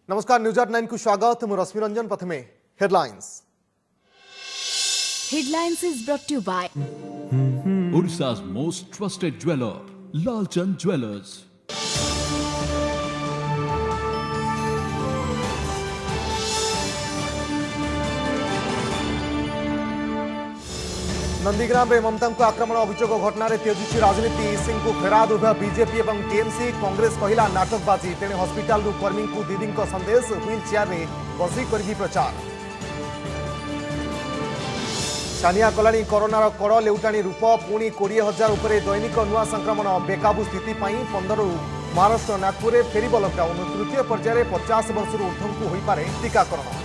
नमस्कार न्यूज 9 को स्वागत मु रश्मि रंजन। प्रथमे headlines is brought to you by Odisha's most trusted jeweler, Lalchand Jewelers. Nandigram में ममता को आक्रमण अभियोग घटना तेजुची राजनीति। सिंह को फेराद उभय बीजेपी और टीएमसी। कांग्रेस कहला नाटकबाजी। तेणे हस्पिटाल कर्मी को दीदी संदेश व्हील चेयर में बसी करी प्रचार। छानिया कलानी कोरोनार कड़ लेउटाणी रूप। पुणी 20,000 उपरे दैनिक नुआ संक्रमण। बेकाबू स्थिति 15 महाराष्ट्र नागपुर में फेरब लकडाउन। तृतीय पर्यायर 50 वर्ष ऊर्ध्व को हो पारे टीकाकरण।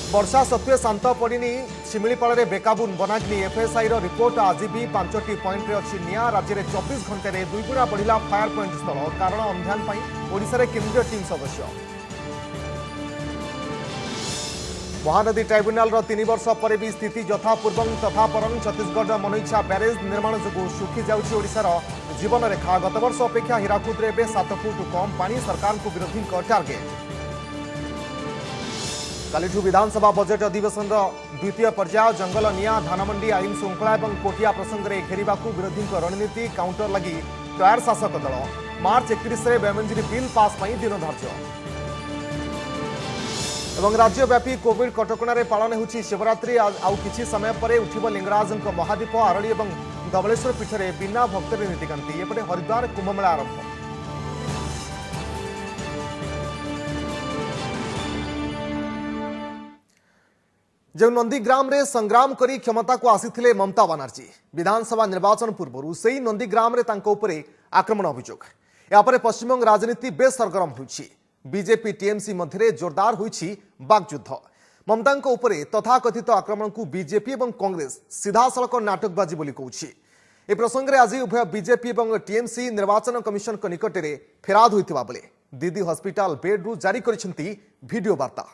वर्षा सत्वे शांत पड़नी शिमिलीपाल में बेकाबू बनाग्नि। एफएसआई रिपोर्ट आज भी 5टी पॉइंट में अच्छी निया। राज्य में 24 घंटे में 2 गुणा बढ़ला फायर पॉइंट स्थल। कारण अनुधान ओडिशा रे केंद्रीय टीम सदस्य। महानदी ट्राइब्यूनाल 3 वर्ष पर भी स्थिति यथापूर्व तथा परं। छत्तीसगढ़ मनइच्छा ब्यारेज निर्माण जो सुखी जाउछि ओडिशार जीवन रेखा। गत वर्ष अपेक्षा हीराकुद में 7 फुट कम पानी। सरकार को विरोधी टार्गेट। कालीठू विधानसभा बजेट अधिवेशन द्वितीय पर्याय। जंगल निया धानमंडी आईन श्रृंखला और कोटिया प्रसंग में घेरवा विरोधी रणनीति। काउंटर लगी तैयार शासक दल। मार्च 31 में बेमंजूरी बिल पास दिन धार्य। राज्यव्यापी कोविड कटकणार पालन होछि शिवरात्रि। आउ किछि समय पर उठिब लिंगराज महादीप। आरड़ी और धवलेश्वर पीठ में बिना भक्त नीतिकांति। एपटे हरिद्वार कुंभमेला आरंभ। जो नंदीग्राम रे संग्राम करी क्षमता को आसीथिले ममता बनर्जी। विधानसभा निर्वाचन पूर्व से नंदीग्राम रे तांको उपरे आक्रमण अभियोग। यापर पश्चिमबंग राजनीति बेस सरगरम होइछि। बीजेपी टीएमसी मध्य जोरदार होइछि बागयुद्ध। ममता उपरे तथाकथित आक्रमण को बीजेपी और कांग्रेस सीधासलख नाटकबाजी बोली कहछि। ए प्रसंग में आज उभय बीजेपी और टीएमसी निर्वाचन कमिशन को निकट में फेराद होइतिबा बेले दीदी हस्पिटाल बेड्रु जारी करिसेंती वीडियो वार्ता।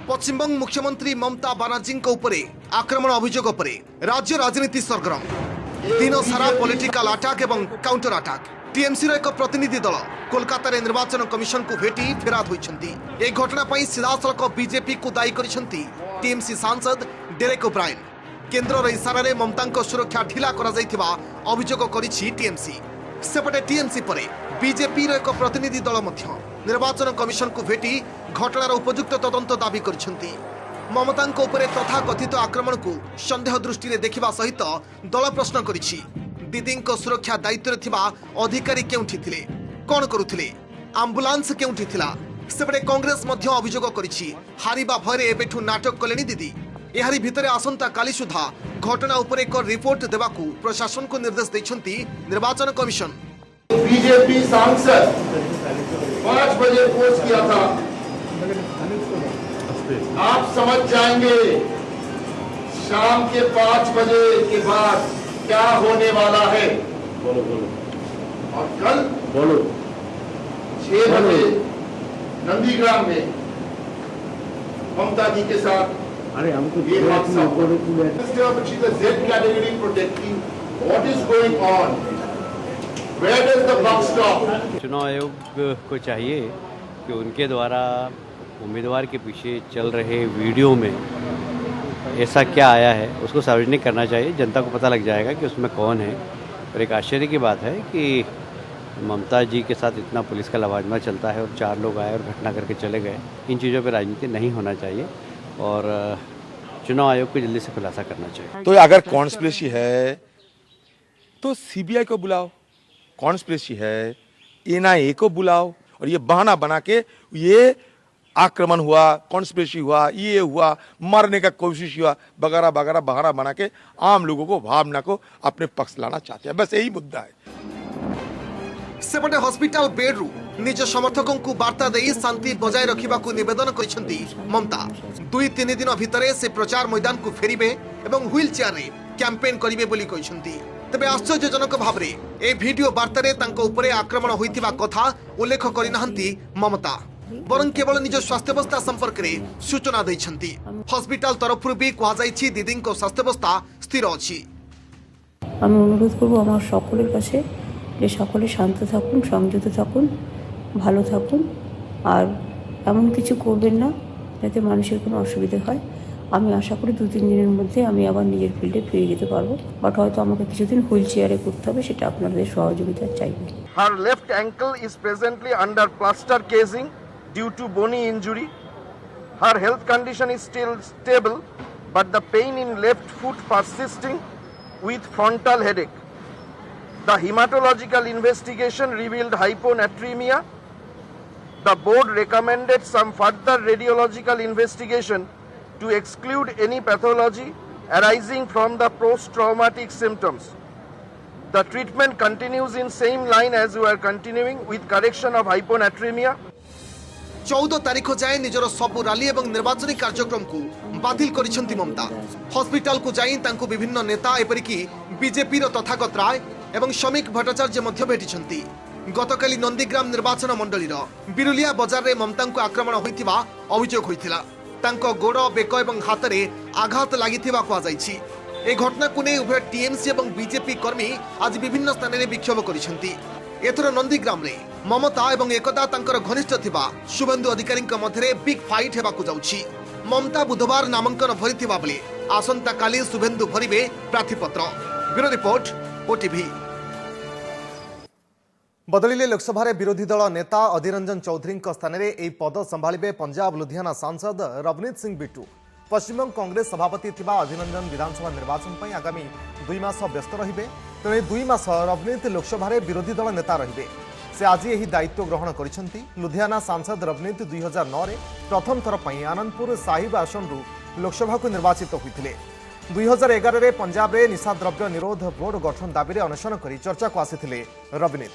पश्चिमबंग मुख्यमंत्री ममता बनर्जी उपरे आक्रमण अभियोग उपरे राज्य राजनीति सरगरम। दिन सारा पॉलिटिकल अटैक एवं काउंटर अटैक। टीएमसी एक प्रतिनिधि दल कोलकाता रे निर्वाचन कमिशन को भेटी फेराद होइछंती। ए घटना पई सीधासलख बीजेपी को दायी करिसेंती टीएमसी सांसद डेरेक ओब्रायन। केंद्र रे इशारा रे ममता सुरक्षा ढिला करा जायथिबा अभियोग करिछि टीएमसी। सेपटे टीएमसी परे बीजेपी एक प्रतिनिधि दल मध्य निर्वाचन कमिशन को भेटी घटनार उपयुक्त तदंत दाबी करिसेंती। ममता उपरे तथाकथित आक्रमण को संदेह दृष्टि देखा सहित दल प्रश्न करिछि दीदी सुरक्षा दायित्व थिबा अधिकारी केउठी थिले, कोन करुथिले, एम्बुलेंस केउठी थिला। सेपटे कांग्रेस मध्य अभियोग करिछि हारिबा भयरे एबेठु नाटक कलेनी दीदी। एहारी भितरे आसंता काली सुधा घटना उपरे एक रिपोर्ट देबाकू प्रशासन को निर्देश दैछंती निर्वाचन कमिशन। बीजेपी सांसद 5 बजे पोस्ट किया था। आप समझ जाएंगे शाम के 5 बजे के बाद क्या होने वाला है। बोलो बोलो। और कल बोलो 6 बजे नंदीग्राम में ममता जी के साथ ये हादसा Z category protecting. What is going on? Where does the buck stop? चुनाव आयोग को चाहिए कि उनके द्वारा उम्मीदवार के पीछे चल रहे वीडियो में ऐसा क्या आया है उसको सार्वजनिक करना चाहिए। जनता को पता लग जाएगा कि उसमें कौन है। और एक आश्चर्य की बात है कि ममता जी के साथ इतना पुलिस का लवाजमा चलता है और 4 लोग आए और घटना करके चले गए। इन चीज़ों पर राजनीति नहीं होना चाहिए और चुनाव आयोग को जल्दी से खुलासा करना चाहिए। तो अगर कॉन्स्पिरेसी है तो सीबीआई को बुलाओ। कॉन्स्पिरेसी है एनआईए को बुलाओ। और ये बहाना बना के ये आक्रमण हुआ, कॉन्स्पिरेसी हुआ, ये हुआ, मारने का कोशिश हुआ वगैरह वगैरह बहाना बना के आम लोगों को भावना को अपने पक्ष लाना चाहते हैं। बस यही मुद्दा है। सेपटे हॉस्पिटल बेड्रु निज समर्थकों को वार्ता दे शांति बजाय रखा निवेदन करिसेंती ममता। 2-3 दिन भितर से प्रचार मैदान को फेरिबे एवं व्हील चेयर रे कैंपेन करिवे बोली कहिसेंती। तबे आश्चर्यजनक भाव में ए वीडियो वार्ता रे तांको उपरे आक्रमण होइतिबा कथा उल्लेख करिनाहंती ममता। बरं केवल निज स्वास्थ्यावस्था संपर्क में सूचना दैछंती। हॉस्पिटल तरफ भी कहुछि दीदी स्वास्थ्यावस्था स्थिर अछि। আমি অনুরোধ করব আমার সকলের কাছে যে সকলে শান্ত থাকুন, সংযত থাকুন, ভালো থাকুন, আর এমন কিছু করবেন না যাতে মানুষের কোনো অসুবিধা হয়। আমি আশা করি 2-3 দিনের মধ্যে আমি আবার নিজের ফিল্ডে ফিরে যেতে পারবো, বাট হয়তো আমাকে কিছুদিন হুইল চেয়ারে করতে হবে, সেটা আপনাদের সহযোগিতা চাইব। Her left ankle is presently under plaster casing due to bony injury. Her health condition is still stable, but the pain in left foot persisting with frontal headache. The hematological investigation revealed hyponatremia. The board recommended some further radiological investigation to exclude any pathology arising from the post-traumatic symptoms. The treatment continues in same line as we are continuing with correction of hyponatremia. 14 तारिख जाए निजर सबु rally एवं निर्वाचनी कार्यक्रम को बातिल करिसेंती ममता। Hospital को जाई तांको विभिन्न नेता एपरिकी बीजेपी रो तथागत राय एवं श्रमिक भट्टाचार्य मध्य भेटिछंती। गतकाली नंदीग्राम निर्वाचन मंडलीर बिरुलिया बजार रे ममता को आक्रमण होइतिबा अभियोग होइतिला। तांको गोड़ बेक एवं हाथ रे आघात लागिथिबा कुआ जायछि। ए घटना को नै उभय टीएमसी एवं बीजेपी कर्मी आज विभिन्न स्थान रे विक्षोभ करिसेंती। एथर नंदीग्राम रे ममता एवं एकता तांकर घनिष्ठ थिबा शुभेंदु अधिकारी मध्य बिग फाइट हेबाकु जाउछि। ममता बुधवार नामांकन भरिथिबा बेले आसंता काली शुभेंदु भरिबे प्रार्थीपत्र। Bureau report OTV. बदलिले लोकसभा विरोधी दल नेता अधीर रंजन चौधरी स्थान में यह पद संभाळिबे पंजाब लुधियाना सांसद रवनीत सिंह बिट्टू। पश्चिमबंग कांग्रेस सभापति थिबा अधीर रंजन विधानसभा निर्वाचन पर आगामी 2 मास व्यस्त रहिबे। तेणु 2 मास रवनीत लोकसभा विरोधी दल नेता रहिबे। से आज यही दायित्व ग्रहण करिसेंती। लुधियाना सांसद रवनीत 2009 रे प्रथम थर पई आनंदपुर साहिब आसन लोकसभा को निर्वाचित होइथिले। 2011 रे पंजाब रे निशाद्रव्य निरोध बोर्ड गठन दाबी रे अनशन करी चर्चा को आसिथिले रवनीत।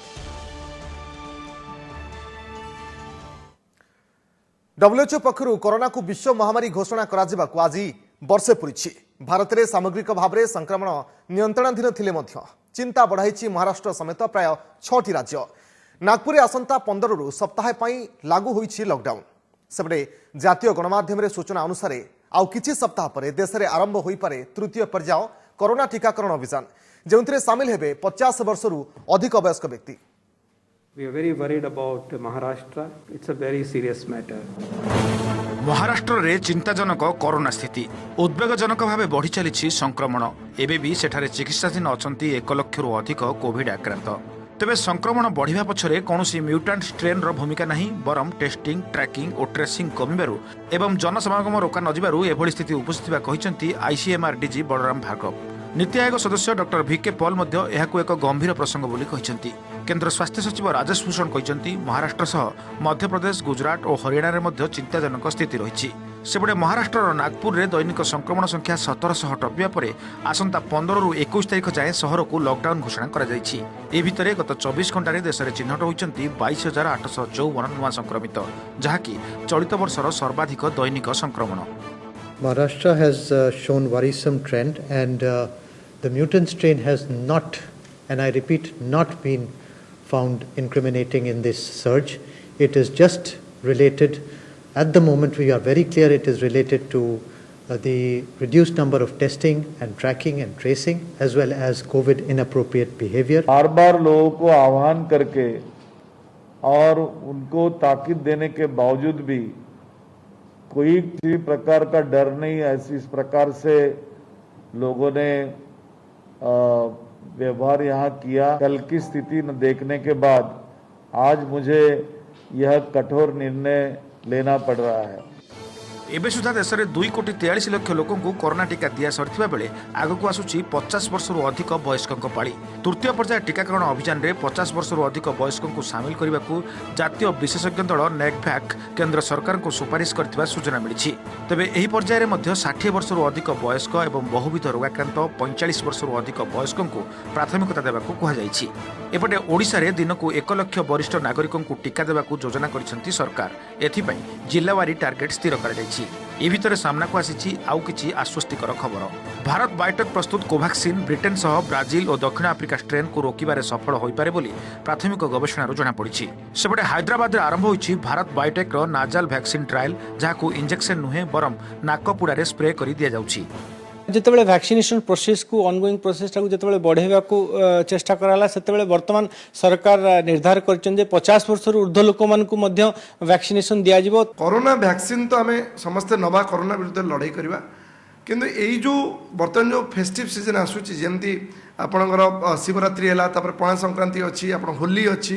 डब्ल्यूएचओ पक्षर कोरोना को विश्व महामारी घोषणा करा आज वर्षे पूरी। भारत में सामग्रिक भाव में संक्रमण नियंत्रणाधीन थिले मध्य चिंता बढ़ाई महाराष्ट्र समेत प्राय 6टी राज्य। नागपुर में आसंता 15 रु सप्ताह लागू होईछि लॉकडाउन। सेपटे जातीय गणमाध्यम सूचना अनुसार आउ किछि सप्ताह पर देश में आरंभ हो पारे तृतीय पर्याय कोरोना टीकाकरण अभियान, जो सामिल हेबे 50 वर्षरू अधिक वयस्क व्यक्ति। We are very worried about Maharashtra. It's a very serious matter. Maharashtra रे चिंताजनक कोरोना स्थिति उद्वेगजनक भाव बढ़ी चली संक्रमण। एबे भी सेठारे चिकित्साधीन अछंती 1 लाख अधिक कोविड आक्रांत। तेबे संक्रमण बढ़िया पछरे कौनसी म्यूटेंट स्ट्रेन रो भूमिका नहीं, बरम टेस्टिंग ट्रैकिंग और ट्रेसिंग कमिबारु एवं जनसमागम रोका नजिबारु एभली स्थिति उपस्थित कहिसंती आईसीएमआर डीजी बलराम भार्गव। नीति आयोग सदस्य डॉक्टर वीके पॉल मध्य एहाकु एक गंभीर प्रसंग बोली कहिसंती। केंद्र स्वास्थ्य सचिव राजेश भूषण कहिसंती महाराष्ट्र सह मध्य प्रदेश, गुजरात और हरियाणा रे मध्य चिंताजनक स्थिति रहिछि। सेबडे महाराष्ट्र नागपुर रे दैनिक संक्रमण संख्या 1700 टपिया परे आसंता 15 रु 21 तारिख जाए शहर को लॉकडाउन घोषणा करा जायछि। ए भितरे गत 24 घंटा रे देश रे चिन्हट होइचंती 22854 नुआ संक्रमित, जहाकी चलित वर्षर सर्वाधिक दैनिक संक्रमण। Maharashtra has shown worrisome trend, and the mutant strain has not, and I repeat, not been found incriminating in this surge. It is just related, at the moment we are very clear it is related to the reduced number of testing and tracking and tracing, as well as COVID inappropriate behavior. बार बार लोगों को आह्वान करके और उनको ताकीद देने के बावजूद भी कोई किसी प्रकार का डर नहीं, ऐसी इस प्रकार से लोगों ने व्यवहार यहाँ किया। कल की स्थिति न देखने के बाद आज मुझे यह कठोर निर्णय लेना पड़ रहा है। एबे सुधा देश में 2 कोटी 43 लाख लोक कोरोना टीका दिया सरिथिबा बेले आगक आसुची 50 वर्षरू अधिक वयस्कों पाली। तृतीय पर्याय टीकाकरण अभियान में 50 वर्षरू अधिक वयस्कों को सामिल करने को जातीय विशेषज्ञ दल नेकभैक केंद्र सरकार को सुपारिश करथिबा सूचना मिली। तेबे एही पर्याय में 60 वर्षरू अधिक वयस्क एवं बहुविध रोगाक्रांत 45 वर्षरू अधिक वयस्कों को प्राथमिकता देबाकू कुहाଯାଇଛି। एपटे ओडिशा रे दिनकू 1 लाख वरिष्ठ नागरिकों को टीका देबाकू योजना करिसेंती सरकार। एथिपई जिल्लावारी टार्गेट स्थिर कराଯାଇଛି। ए भितर सामना को आसीछि आउ किछि आश्वस्तिकर खबर। भारत बायोटेक प्रस्तुत कोवैक्सीन ब्रिटेन सह ब्राजिल और दक्षिण आफ्रिका स्ट्रेन को रोकिबारे सफल होई पारे बोली प्राथमिक गवेषणा जना पड़िछि। सेपटे हैदराबाद रे आरंभ होइछि Bharat biotech nasal vaccine trial, जहाकू इंजेक्शन नुहे बरम नाकपुड़ारे स्प्रे करि दिया जाउछि। जितेबाला वैक्सीनेशन प्रोसेस को ऑनगोइंग प्रोसेस जो बढ़ेगा को चेष्टा कराला से वर्तमान सरकार निर्धार कर 50 वर्ष ऊर्ध्व लोक मानक वैक्सीनेशन दिया जिवो। कोरोना वैक्सीन तो आमे समस्ते नवा कोरोना विरुद्ध लड़ाई करवा किंतु यही जो बर्तमान जो फेस्टिव सीजन आसूची जमती आपणकर शिवरात्रि है पणा संक्रांति अच्छी आप होली अच्छी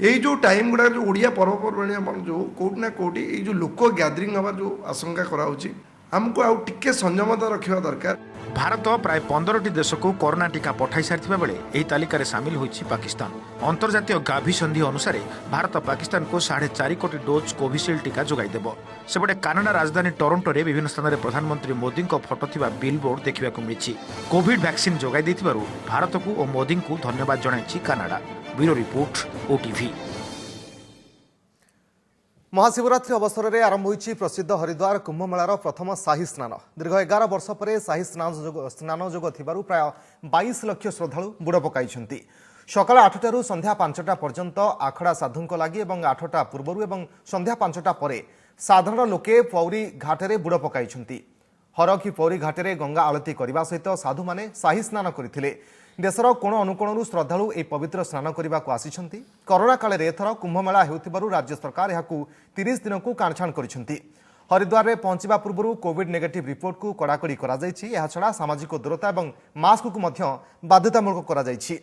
यही जो टाइम गुड़ा जो ओडिया पर्वपर्वाणी जो कोटना कोटी ये जो लोक गैदरिंग हवा जो आशंका कराऊची हमको आउ टिके संयमता रखा दरकार। भारत प्राय 15टी देश को कोरोना टीका पठाई सारी बेले यह तालिकार सामिल होइछि पाकिस्तान। अंतर्जातीय गाभि संधि अनुसार भारत पाकिस्तान को 4.5 कोटी डोज कोविशील्ड टीका जोगाई देबो। सेपटे कानाडा राजधानी टोरंटो रे विभिन्न स्थान में प्रधानमंत्री मोदी को फोटो थिबा बिलबोर्ड देखा मिली। कोविड वैक्सीन जोगाई देथिबारु भारत को और मोदी को धन्यवाद जणाइछि Canada. Bureau report OTV. Mahashivratri अवसर में आरंभ होइछि प्रसिद्ध हरिद्वार कुंभमेलार प्रथम शाही स्नान। दीर्घ 11 वर्ष पर शाही स्नान जोग थिबारु प्राय 22 लाख श्रद्धालु बुड़ पकाइछन्ति। सकाळ 8टारू संध्या 5टा पर्यंत आखड़ा साधुंक लागि एवं 8टा पूर्वरु एवं संध्या 5टा परे साधारण लोके पौरी घाटरे बुड़ पकाइछन्ति। हरखी पौरी घाटरे गंगा आळती करने सहित साधु माने शाही स्नान करथिले। देशर कोण अनुकोणरू श्रद्धालु ए पवित्र स्नान करने को आसिछन्ति। कोरोना काल रे एथर कुंभमेला हेउथिबारु राज्य सरकार एहाकू 30 दिन को काणछाण करिछन्ति। हरिद्वार रे पहुंचबा पूर्व कोविड नेगेटिव रिपोर्ट को कड़ाकड़ी करा जायछि। एहा छडा सामाजिक दूरता एवं मास्क को मध्य बाध्यतामूलक करा जायछि।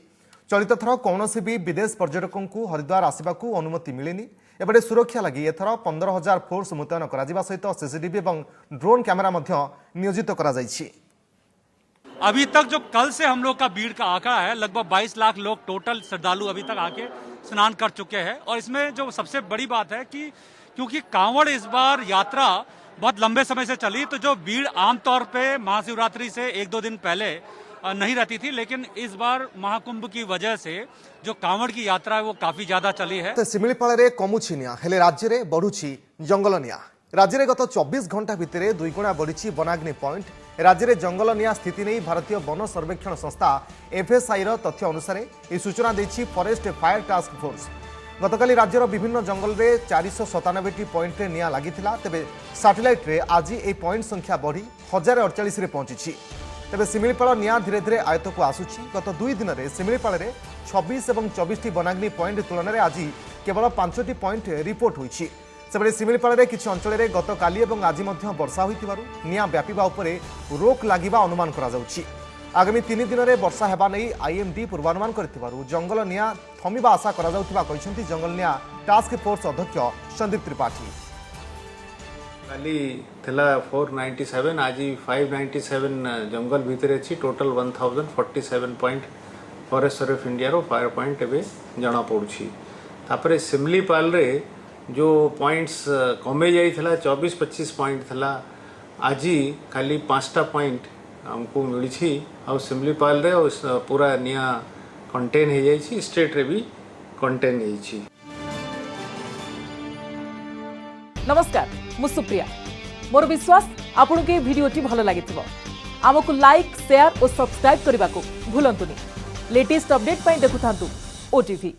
चलित थर कौनसी भी विदेश पर्यटकों को हरिद्वार आसवाकू अनुमति मिलेनी। एबडे सुरक्षा लगी एथर 15,000 फोर्स मुतयन करा जिबा सहित सीसीटीवी एवं ड्रोन कैमेरा मध्य नियोजित करा जायछि। अभी तक जो कल से हम लोग का भीड़ का आंकड़ा है लगभग 22 लाख लोग टोटल श्रद्धालु अभी तक आके स्नान कर चुके हैं। और इसमें जो सबसे बड़ी बात है कि क्योंकि कांवड़ इस बार यात्रा बहुत लंबे समय से चली तो जो भीड़ आमतौर पे महाशिवरात्रि से 1-2 दिन पहले नहीं रहती थी, लेकिन इस बार महाकुंभ की वजह से जो कांवड़ की यात्रा है वो काफी ज्यादा चली है। शिमिलीपाल रे कमुछि निया हेले राज्य रे बढ़ुछि जंगल निया। राज्य में गत 24 घंटा भितर 2 गुणा बढ़ी वनाग्नि पॉइंट। राज्य में जंगल निया स्थिति नहीं भारतीय वन सर्वेक्षण संस्था एफएसआई तथ्य अनुसार यह सूचना देछि फॉरेस्ट फायर टास्क फोर्स। गतकाली राज्यर विभिन्न जंगल में 497टी पॉइंट निया लागिथिला। तेबे सैटेलाइट रे आज ए पॉइंट संख्या बढ़ी 1048 रे पहुंची। तेबे शिमिलीपाल निया धीरे धीरे आयत को आसुछि। गत 2 दिन में शिमिलीपाल रे 26 और 24टी वनाग्नि पॉइंट तुलन में आज केवल 5टी पॉइंट रिपोर्ट होइछि। सेबडे शिमिलीपाल रे किछि अंचल रे गत काली एवं आज मध्य वर्षा होइतिबारु निया व्यापीबा उपरे रोक लागिबा अनुमान करा जाउछि। आगामी 3 दिन में वर्षा हेबा नै आईएमडी पूर्वानुमान करथिबारु जंगल निया थमिबा आशा करा जाउथिबा कहिसंती जंगल निया टास्क फोर्स अध्यक्ष संदीप त्रिपाठी। काली थला 497 आज 597 जंगल भितर अछि। Total 1047 point forest survey of India रो फायर पॉइंट एबे जणा पड़ुछि। तापरे शिमिलीपाल रे जो पॉइंट्स कमे जाइथिला 24-25 पॉइंट थला आज खाली 5टा पॉइंट हमको मिली। आ शिमिलीपाल रे पूरा निया कंटेन हो जाइछि। स्टेट रे भी कंटेन होइछि। नमस्कार मु सुप्रिया। मोर विश्वास आपन के वीडियोटी भलो लागिथिबो। हमकु लाइक शेयर और सब्सक्राइब करबा को भूलंतुनी। लेटेस्ट अपडेट पई देखुथांतु ओटीवी।